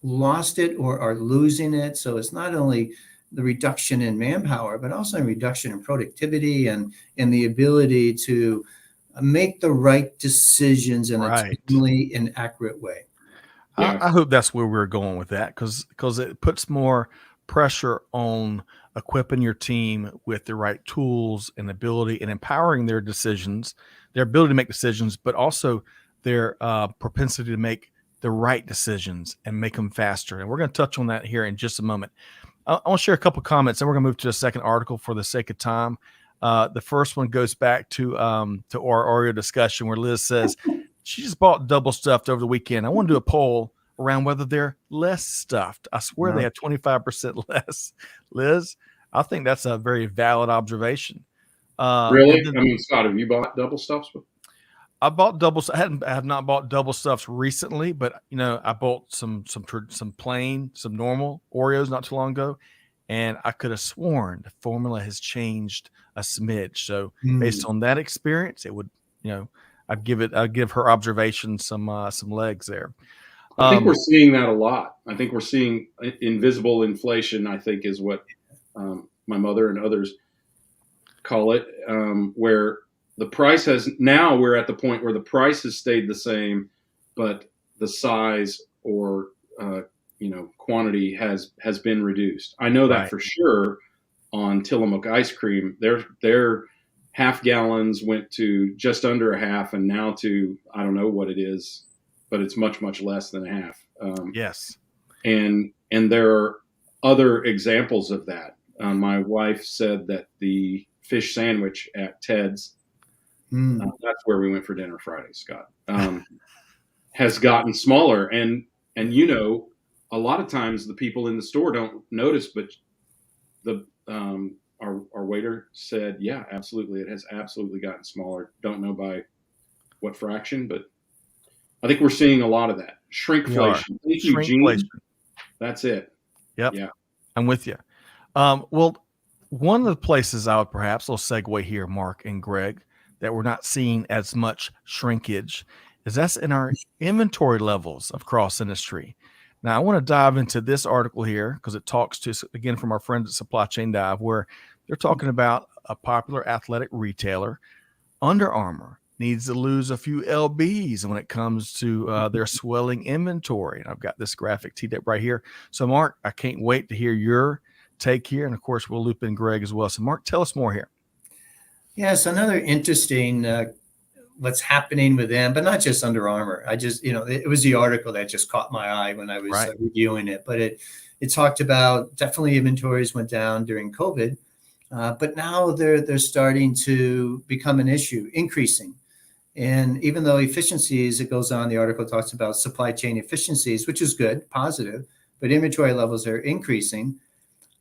lost it or are losing it. So it's not only the reduction in manpower, but also a reduction in productivity and the ability to make the right decisions in a timely and accurate way. Yeah. I hope that's where we're going with that, because it puts more pressure on equipping your team with the right tools and ability and empowering their decisions, their ability to make decisions, but also their propensity to make the right decisions and make them faster. And we're going to touch on that here in just a moment. I want to share a couple of comments, and we're going to move to the second article for the sake of time. The first one goes back to our Oreo discussion, where Liz says she just bought double stuffed over the weekend. I want to do a poll around whether they're less stuffed. I swear they have 25% less. Liz, I think that's a very valid observation. Really? I mean, Scott, have you bought double stuffs? I bought double. I have not bought double stuffs recently, but I bought some plain, some normal Oreos not too long ago, and I could have sworn the formula has changed a smidge. So based on that experience, it would, I'd give her observation some legs there. I think we're seeing that a lot. I think we're seeing invisible inflation, I think, is what my mother and others call it, where the price we're at the point where the price has stayed the same, but the size or quantity has been reduced. I know that for sure on Tillamook ice cream. Their half gallons went to just under a half, and now to, I don't know what it is, but it's much, much less than a half. Yes. And there are other examples of that. My wife said that the fish sandwich at Ted's, that's where we went for dinner Friday, Scott, has gotten smaller. And a lot of times the people in the store don't notice, but our waiter said, yeah, absolutely. It has absolutely gotten smaller. Don't know by what fraction, but I think we're seeing a lot of that. Shrinkflation. Thank you, Gene. That's it. Yep. Yeah. I'm with you. Well, one of the places I would perhaps, a little segue here, Mark and Greg, that we're not seeing as much shrinkage is that's in our inventory levels of cross industry. Now, I want to dive into this article here because it talks to us again from our friends at Supply Chain Dive, where they're talking about a popular athletic retailer, Under Armour, needs to lose a few LBs when it comes to their swelling inventory. And I've got this graphic teed up right here. So, Mark, I can't wait to hear your take here. And, of course, we'll loop in Greg as well. So, Mark, tell us more here. Yes, another interesting what's happening with them, but not just Under Armour. I just, it was the article that just caught my eye when I was reviewing it. But it talked about definitely inventories went down during COVID, but now they're starting to become an issue, increasing. And even though efficiencies, it goes on, the article talks about supply chain efficiencies, which is good, positive, but inventory levels are increasing.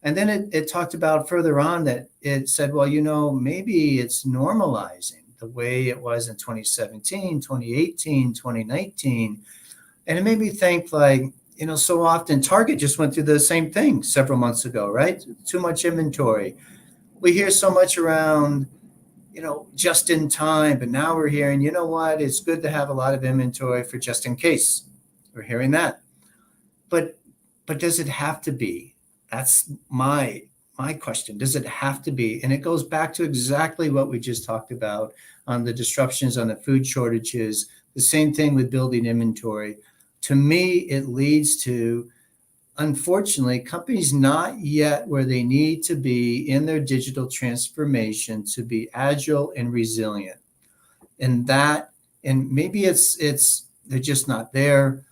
And then it talked about further on that it said, well, maybe it's normalizing the way it was in 2017, 2018, 2019. And it made me think so often Target just went through the same thing several months ago, right? Too much inventory. We hear so much around, just in time, but now we're hearing, it's good to have a lot of inventory for just in case. We're hearing that. But does it have to be? That's my question. Does it have to be? And it goes back to exactly what we just talked about on the disruptions, on the food shortages, the same thing with building inventory. To me, it leads to, unfortunately, companies not yet where they need to be in their digital transformation to be agile and resilient. And maybe it's they're just not there.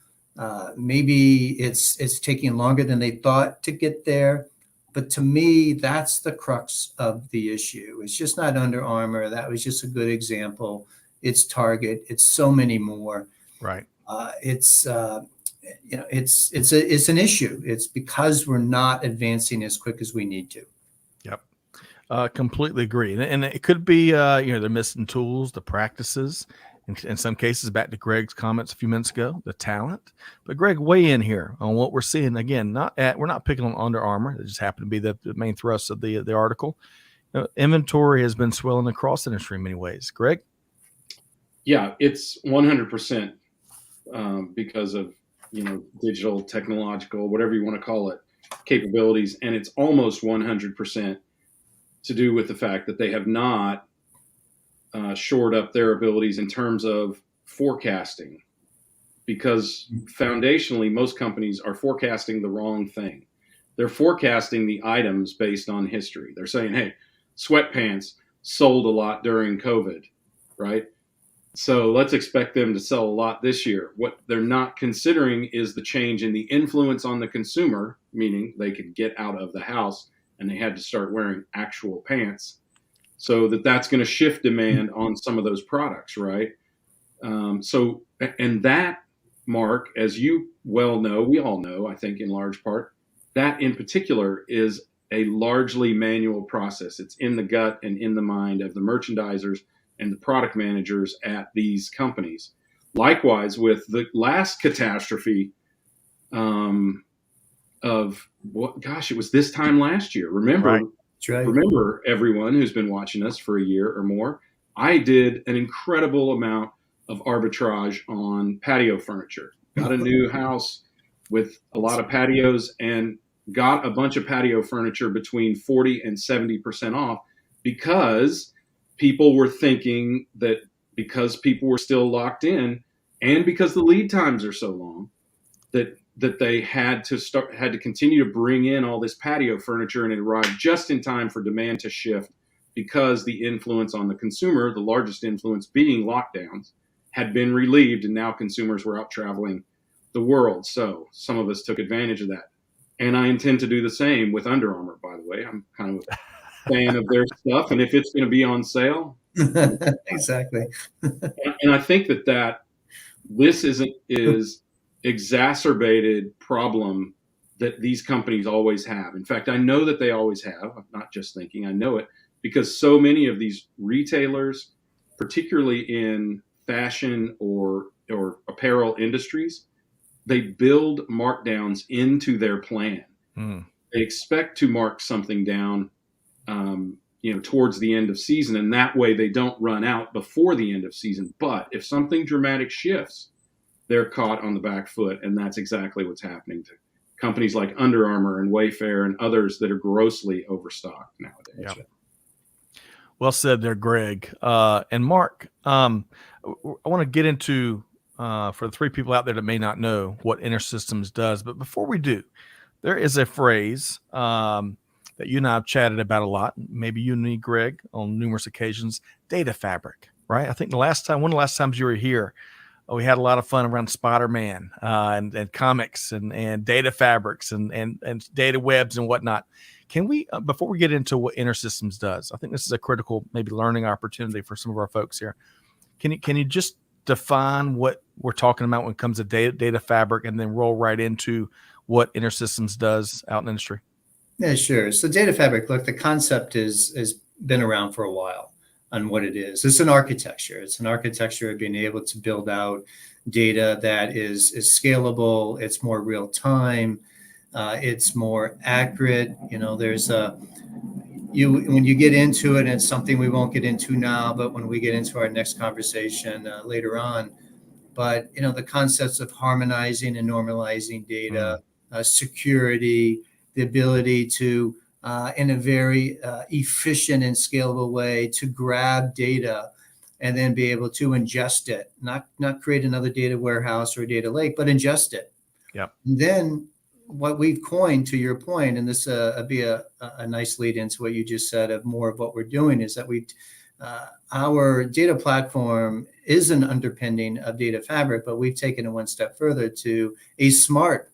Maybe it's taking longer than they thought to get there. But to me, that's the crux of the issue. It's just not Under Armour. That was just a good example. It's Target. It's so many more. Right. It's an issue. It's because we're not advancing as quick as we need to. Yep. Completely agree. And it could be, they're missing tools, the practices, in some cases, back to Greg's comments a few minutes ago, the talent. But Greg, weigh in here on what we're seeing. Again, we're not picking on Under Armour. It just happened to be the main thrust of the article. Inventory has been swelling across the industry in many ways. Greg? Yeah, it's 100% because of, digital, technological, whatever you want to call it, capabilities. And it's almost 100% to do with the fact that they have not shored up their abilities in terms of forecasting, because foundationally, most companies are forecasting the wrong thing. They're forecasting the items based on history. They're saying, hey, sweatpants sold a lot during COVID, right? So let's expect them to sell a lot this year. What they're not considering is the change in the influence on the consumer, meaning they could get out of the house and they had to start wearing actual pants. So that's going to shift demand on some of those products, right? And that, Mark, as you well know, we all know, I think in large part, that in particular is a largely manual process. It's in the gut and in the mind of the merchandisers and the product managers at these companies. Likewise, with the last catastrophe it was this time last year. Remember, Right. That's right. Remember, everyone who's been watching us for a year or more, I did an incredible amount of arbitrage on patio furniture. Got a new house with a lot of patios and got a bunch of patio furniture between 40 and 70% off, because people were thinking that because people were still locked in and because the lead times are so long, that they had to continue to bring in all this patio furniture, and it arrived just in time for demand to shift, because the influence on the consumer, the largest influence being lockdowns, had been relieved, and now consumers were out traveling the world. So some of us took advantage of that. And I intend to do the same with Under Armour, by the way. I'm kind of a fan of their stuff, and if it's going to be on sale. Exactly. And I think that this is exacerbated problem that these companies always have. In fact, I know that they always have. I'm not just thinking, I know it, because so many of these retailers, particularly in fashion or apparel industries, they build markdowns into their plan. They expect to mark something down towards the end of season, and that way they don't run out before the end of season. But if something dramatic shifts, they're caught on the back foot, and that's exactly what's happening to companies like Under Armour and Wayfair and others that are grossly overstocked nowadays. Yeah. Well said there, Greg. And Mark, I want to get into, for the three people out there that may not know what InterSystems does, but before we do, there is a phrase that you and I have chatted about a lot, maybe you and me, Greg, on numerous occasions, data fabric, right? I think one of the last times you were here, we had a lot of fun around Spider-Man and comics and data fabrics and data webs and whatnot. Can we, before we get into what InterSystems does, I think this is a critical maybe learning opportunity for some of our folks here. Can you just define what we're talking about when it comes to data fabric, and then roll right into what InterSystems does out in the industry? Yeah, sure. So data fabric, look, the concept has been around for a while on what it is. It's an architecture. It's an architecture of being able to build out data that is scalable. It's more real time. It's more accurate. When you get into it, and it's something we won't get into now, but when we get into our next conversation later on, but the concepts of harmonizing and normalizing data, security, the ability to in a very efficient and scalable way to grab data and then be able to ingest it, not create another data warehouse or a data lake, but ingest it. Yep. And then what we've coined, to your point, and this be a nice lead into what you just said of more of what we're doing, is that our data platform is an underpinning of data fabric, but we've taken it one step further to a smart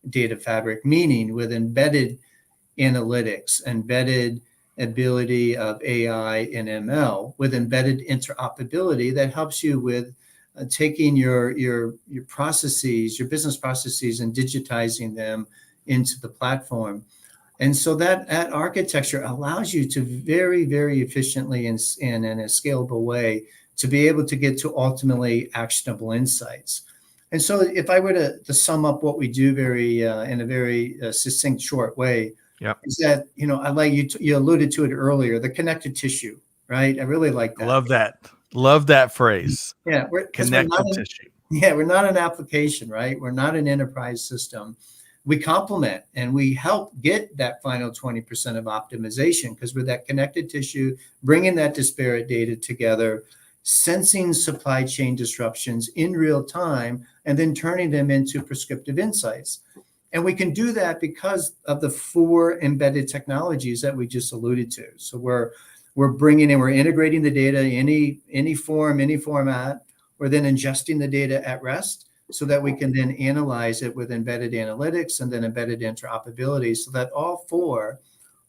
data fabric, meaning with embedded analytics, embedded ability of AI and ML, with embedded interoperability that helps you with taking your processes, your business processes, and digitizing them into the platform. And so that architecture allows you to very, very efficiently and in a scalable way to be able to get to ultimately actionable insights. And so if I were to sum up what we do in a very succinct, short way, Yep. is that, I like you alluded to it earlier, the connective tissue, right? I really like that. Love that. Love that phrase. Yeah. Connective tissue. Yeah, we're not an application, right? We're not an enterprise system. We complement and we help get that final 20% of optimization, because we're that connected tissue, bringing that disparate data together, sensing supply chain disruptions in real time, and then turning them into prescriptive insights. And we can do that because of the 4 embedded technologies that we just alluded to. So we're bringing in, we're integrating the data, any form, any format. We're then ingesting the data at rest so that we can then analyze it with embedded analytics and then embedded interoperability, so that all 4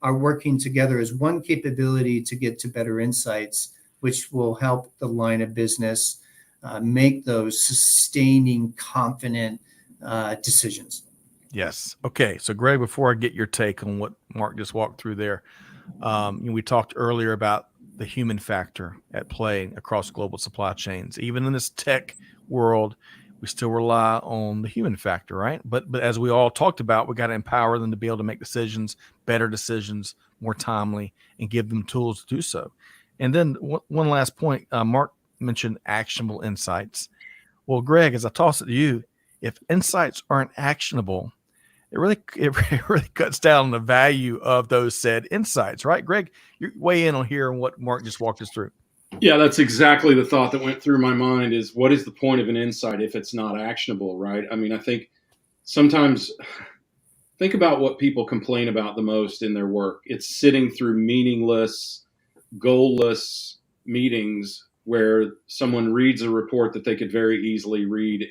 are working together as one capability to get to better insights, which will help the line of business make those sustaining, confident decisions. Yes. Okay. So, Greg, before I get your take on what Mark just walked through there, we talked earlier about the human factor at play across global supply chains. Even in this tech world, we still rely on the human factor, right? But as we all talked about, we got to empower them to be able to make decisions, better decisions, more timely, and give them tools to do so. And then one last point, Mark mentioned actionable insights. Well, Greg, as I toss it to you, if insights aren't actionable, it really cuts down on the value of those said insights, right? Greg, you weigh in on here and what Mark just walked us through. Yeah, that's exactly the thought that went through my mind, is what is the point of an insight if it's not actionable, right? I mean, I think sometimes, think about what people complain about the most in their work. It's sitting through meaningless, goalless meetings where someone reads a report that they could very easily read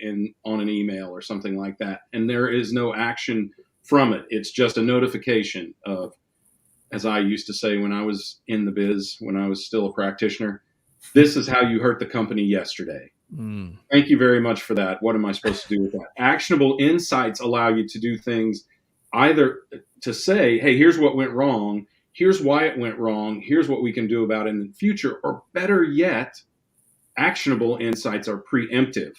on an email or something like that, and there is no action from it. It's just a notification of, as I used to say when I was in the biz, when I was still a practitioner, this is how you hurt the company yesterday. Thank you very much for that. What am I supposed to do with that? Actionable insights allow you to do things, either to say, hey, here's what went wrong, here's why it went wrong, here's what we can do about it in the future, or better yet, actionable insights are preemptive,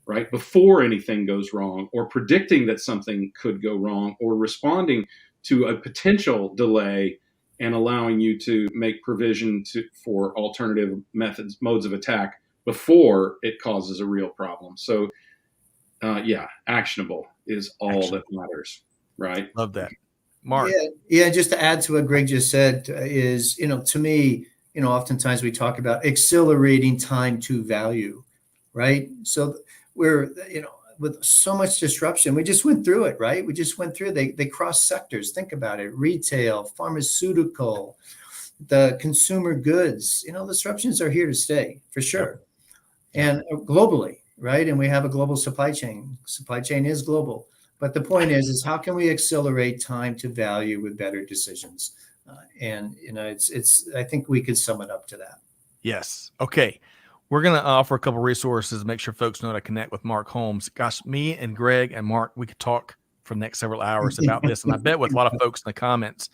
right? Before anything goes wrong, or predicting that something could go wrong, or responding to a potential delay and allowing you to make provision for alternative modes of attack before it causes a real problem. So, actionable is all that matters, right? Love that. Mark. Yeah. Just to add to what Greg just said is, to me, oftentimes we talk about accelerating time to value, right? So we're, with so much disruption, we just went through it, right? We just went through, they cross sectors. Think about it: retail, pharmaceutical, the consumer goods. Disruptions are here to stay for sure. And globally, right? And we have a global supply chain. Supply chain is global. But the point is how can we accelerate time to value with better decisions? I think we could sum it up to that. Yes. Okay. We're going to offer a couple resources, make sure folks know how to connect with Mark Holmes. Gosh, me and Greg and Mark, we could talk for the next several hours about this. And I bet with a lot of folks in the comments.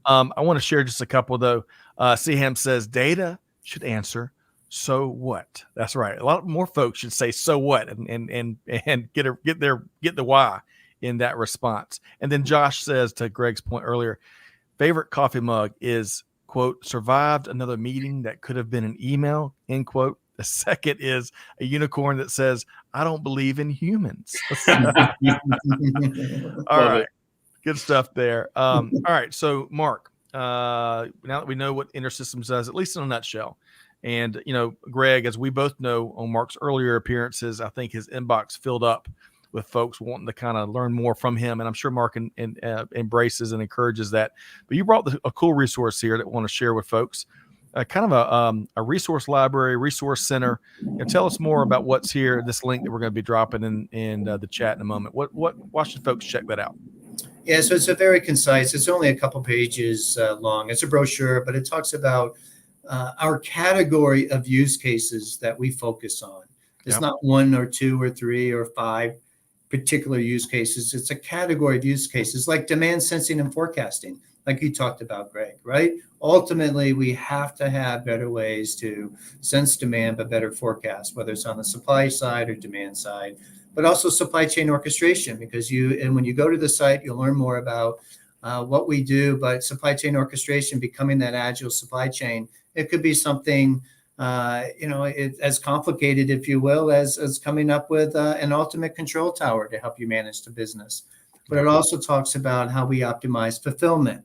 I want to share just a couple though. Seaham says data should answer, so what? That's right. A lot more folks should say, so what? And get the why in that response. And then Josh says, to Greg's point earlier, favorite coffee mug is, quote, survived another meeting that could have been an email, end quote. The second is a unicorn that says, I don't believe in humans. All right. Good stuff there. All right. So, Mark, now that we know what InterSystems does, at least in a nutshell, and, Greg, as we both know on Mark's earlier appearances, I think his inbox filled up with folks wanting to kind of learn more from him. And I'm sure Mark embraces and encourages that. But you brought a cool resource here that I want to share with folks. Kind of a resource library, resource center. Tell us more about what's here, this link that we're going to be dropping in the chat in a moment. Why should folks check that out? Yeah, so it's a very concise. It's only a couple pages long. It's a brochure, but it talks about our category of use cases that we focus on. It's not 1 or 2 or 3 or 5 particular use cases. It's a category of use cases like demand sensing and forecasting. like you talked about, Greg, right? Ultimately, we have to have better ways to sense demand, but better forecast, whether it's on the supply side or demand side, but also supply chain orchestration, because when you go to the site, you'll learn more about what we do, but supply chain orchestration, becoming that agile supply chain, it could be something as complicated, if you will, as coming up with an ultimate control tower to help you manage the business. But it also talks about how we optimize fulfillment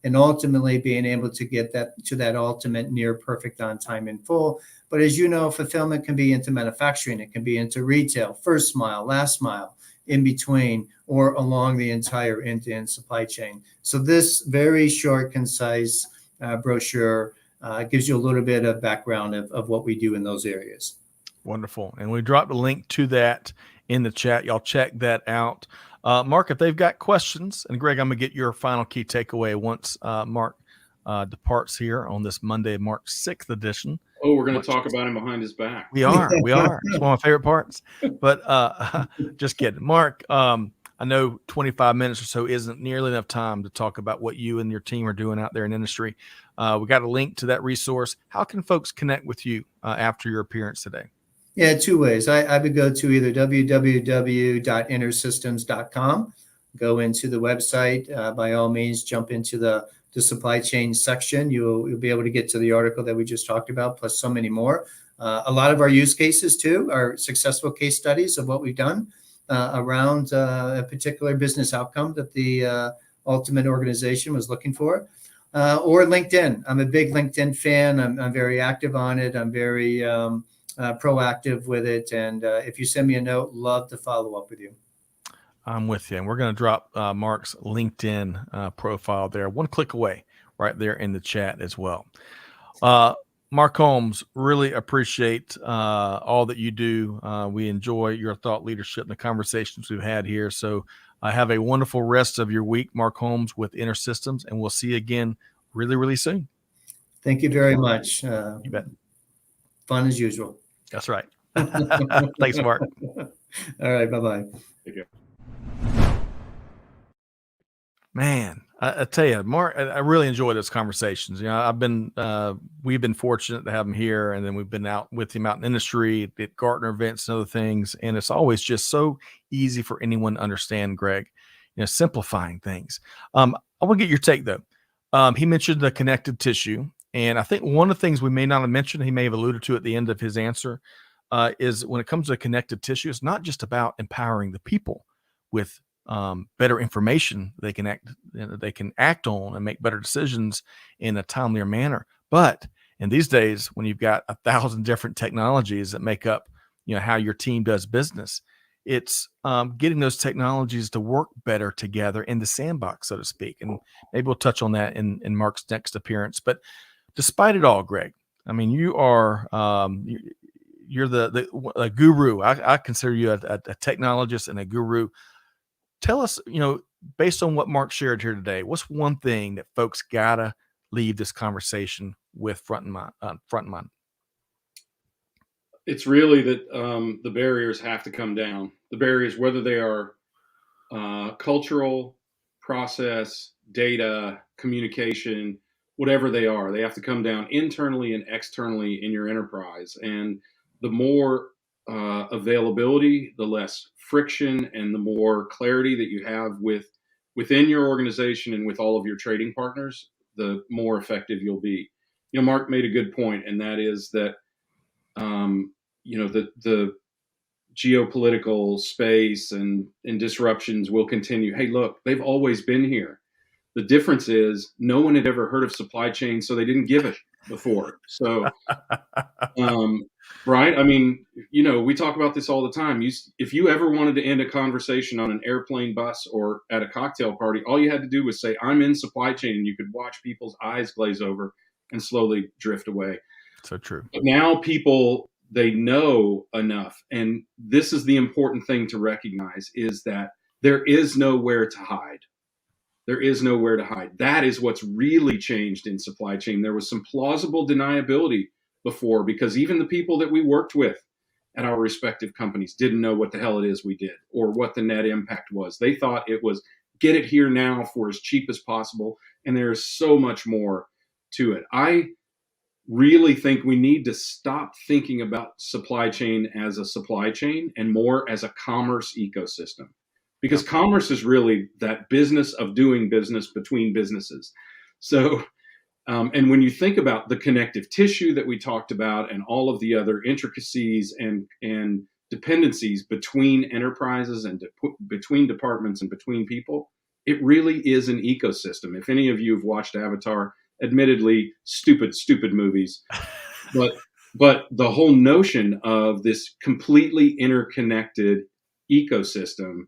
and ultimately being able to get that to that ultimate near perfect on time in full. But as you know, fulfillment can be into manufacturing, it can be into retail, first mile, last mile, in between, or along the entire end-to-end supply chain. So this very short, concise brochure gives you a little bit of background of what we do in those areas. Wonderful. And we dropped a link to that in the chat. Y'all check that out. Mark, if they've got questions, and Greg, I'm going to get your final key takeaway once Mark departs here on this Monday, March 6th edition. Oh, we're going to talk about him behind his back. We are. It's one of my favorite parts. But just kidding. Mark, I know 25 minutes or so isn't nearly enough time to talk about what you and your team are doing out there in industry. We got a link to that resource. How can folks connect with you after your appearance today? Yeah, two ways. I would go to either www.intersystems.com, go into the website, by all means, jump into the supply chain section. You'll be able to get to the article that we just talked about, plus so many more. A lot of our use cases, too, are successful case studies of what we've done around a particular business outcome that the ultimate organization was looking for. Or LinkedIn. I'm a big LinkedIn fan. I'm very active on it. I'm very proactive with it. And if you send me a note, love to follow up with you. I'm with you. And we're going to drop Mark's LinkedIn profile there, one click away, right there in the chat as well. Mark Holmes, really appreciate all that you do. We enjoy your thought leadership and the conversations we've had here. So have a wonderful rest of your week, Mark Holmes with InterSystems, and we'll see you again really, really soon. Thank you very much. You bet. Fun as usual. That's right. Thanks, Mark. All right. Bye-bye. Take care. Man, I tell you, Mark, I really enjoy those conversations. We've been fortunate to have him here, and then we've been out with him out in industry at Gartner events and other things. And it's always just so easy for anyone to understand, Greg, simplifying things. I want to get your take though. He mentioned the connective tissue. And I think one of the things we may not have mentioned, he may have alluded to at the end of his answer, is when it comes to connective tissue, it's not just about empowering the people with better information they can act on and make better decisions in a timelier manner. But in these days, when you've got 1,000 different technologies that make up, how your team does business, it's getting those technologies to work better together in the sandbox, so to speak. And maybe we'll touch on that in Mark's next appearance. But despite it all, Greg, I mean, you are you're the guru. I consider you a technologist and a guru. Tell us, based on what Mark shared here today, what's one thing that folks gotta leave this conversation with front in mind? It's really that the barriers have to come down. The barriers, whether they are cultural, process, data, communication, whatever they are, they have to come down internally and externally in your enterprise. And the more availability, the less friction, and the more clarity that you have within your organization and with all of your trading partners, the more effective you'll be. Mark made a good point, and that is that the geopolitical space and disruptions will continue. Hey, look, they've always been here. The difference is no one had ever heard of supply chain, so they didn't give it before. So, right? I mean, we talk about this all the time. If you ever wanted to end a conversation on an airplane, bus, or at a cocktail party, all you had to do was say, "I'm in supply chain," and you could watch people's eyes glaze over and slowly drift away. So true. But now people, they know enough. And this is the important thing to recognize, is that there is nowhere to hide. There is nowhere to hide. That is what's really changed in supply chain. There was some plausible deniability before, because even the people that we worked with at our respective companies didn't know what the hell it is we did or what the net impact was. They thought it was get it here now for as cheap as possible. And there's so much more to it. I really think we need to stop thinking about supply chain as a supply chain and more as a commerce ecosystem, because commerce is really that business of doing business between businesses. So, and when you think about the connective tissue that we talked about and all of the other intricacies and dependencies between enterprises and between departments and between people, it really is an ecosystem. If any of you have watched Avatar, admittedly stupid movies, but the whole notion of this completely interconnected ecosystem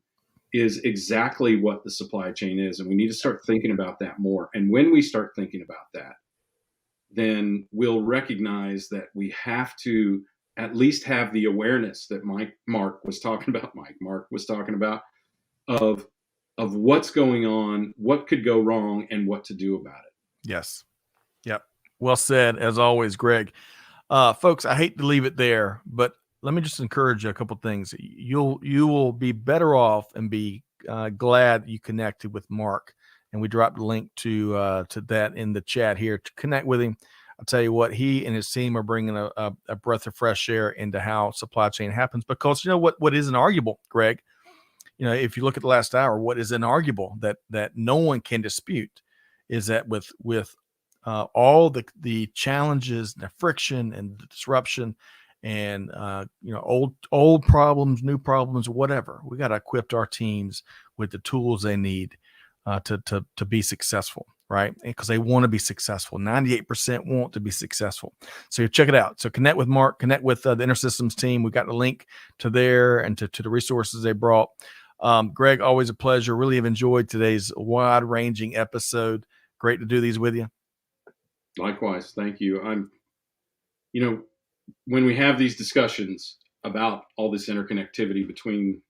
is exactly what the supply chain is. And we need to start thinking about that more. And when we start thinking about that, then we'll recognize that we have to at least have the awareness that Mark was talking about of what's going on, what could go wrong, and what to do about it. Yes. Yep. Well said, as always, Greg. Folks, I hate to leave it there, but let me just encourage you a couple of things. You will be better off and be glad you connected with Mark. And we dropped a link to that in the chat here to connect with him. I'll tell you what, he and his team are bringing a breath of fresh air into how supply chain happens, because you know what is inarguable, Greg? You know, if you look at the last hour, what is inarguable that no one can dispute is that with all the challenges, the friction and the disruption, and old problems, new problems, whatever, we got to equip our teams with the tools they need to be successful, right? Because they want to be successful. 98% want to be successful. So check it out. So connect with Mark, connect with the InterSystems team. We got the link to there and to the resources they brought. Greg, always a pleasure. Really have enjoyed today's wide-ranging episode. Great to do these with you. Likewise. Thank you. When we have these discussions about all this interconnectivity between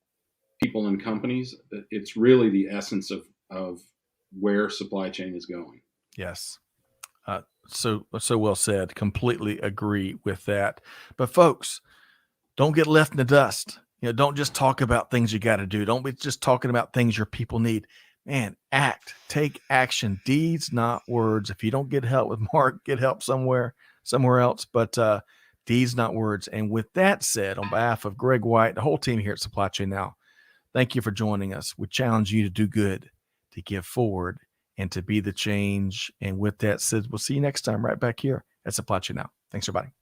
people and companies, it's really the essence of where supply chain is going. Yes. So well said. Completely agree with that. But folks, don't get left in the dust. Don't just talk about things you got to do. Don't be just talking about things your people need. Man, act, take action, deeds, not words. If you don't get help with Mark, get help somewhere else, but deeds, not words. And with that said, on behalf of Greg White, the whole team here at Supply Chain Now, thank you for joining us. We challenge you to do good, to give forward, and to be the change. And with that said, we'll see you next time right back here at Supply Chain Now. Thanks, everybody.